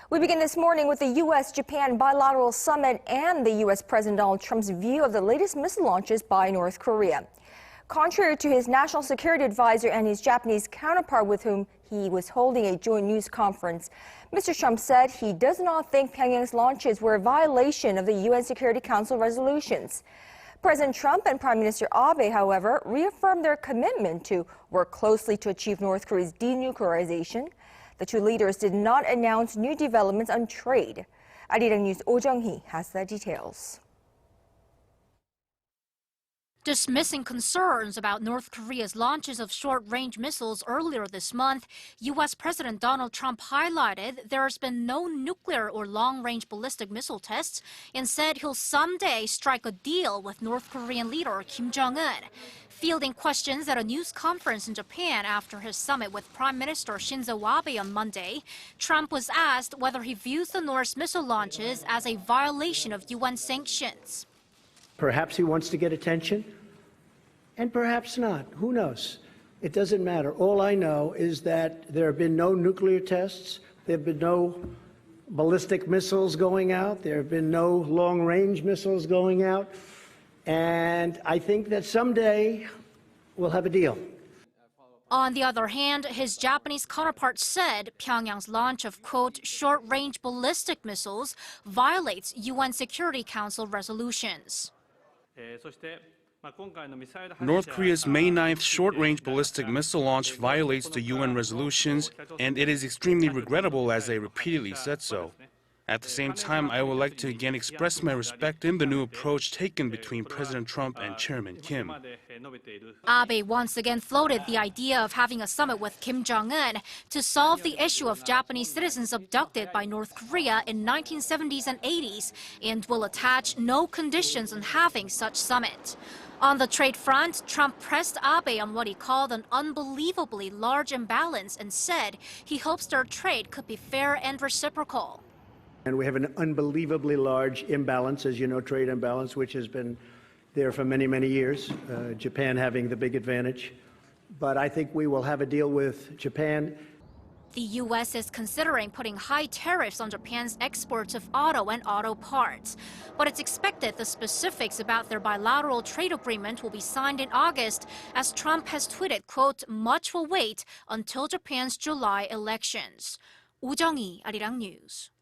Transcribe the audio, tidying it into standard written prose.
We begin this morning with the U.S.-Japan bilateral summit and the U.S. President Donald Trump's view of the latest missile launches by North Korea. Contrary to his national security advisor and his Japanese counterpart with whom he was holding a joint news conference, Mr. Trump said he does not think Pyongyang's launches were a violation of the UN Security Council resolutions. President Trump and Prime Minister Abe, however, reaffirmed their commitment to work closely to achieve North Korea's denuclearization. The two leaders did not announce new developments on trade. Arirang News Oh Jung-hee has the details. Dismissing concerns about North Korea's launches of short-range missiles earlier this month, U.S. President Donald Trump highlighted there has been no nuclear or long-range ballistic missile tests and said he'll someday strike a deal with North Korean leader Kim Jong-un. Fielding questions at a news conference in Japan after his summit with Prime Minister Shinzo Abe on Monday, Trump was asked whether he views the North's missile launches as a violation of UN sanctions. Perhaps he wants to get attention, and perhaps not. Who knows? It doesn't matter. All I know is that there have been no nuclear tests. There have been no ballistic missiles going out. There have been no long-range missiles going out. And I think that someday we'll have a deal. On the other hand, his Japanese counterpart said Pyongyang's launch of, quote, short-range ballistic missiles violates UN Security Council resolutions. North Korea's May 9th short-range ballistic missile launch violates the UN resolutions, and it is extremely regrettable as they repeatedly said so. At the same time, I would like to again express my respect in the new approach taken between President Trump and Chairman Kim. Abe once again floated the idea of having a summit with Kim Jong-un to solve the issue of Japanese citizens abducted by North Korea in 1970s and 80s, and will attach no conditions on having such summit. On the trade front, Trump pressed Abe on what he called an unbelievably large imbalance and said he hopes their trade could be fair and reciprocal. And we have an unbelievably large imbalance, as you know, trade imbalance, which has been there for many, many years, Japan having the big advantage. But I think we will have a deal with Japan. The U.S. is considering putting high tariffs on Japan's exports of auto and auto parts. But it's expected the specifics about their bilateral trade agreement will be signed in August, as Trump has tweeted, quote, much will wait until Japan's July elections. Oh Jung-hee, Arirang News.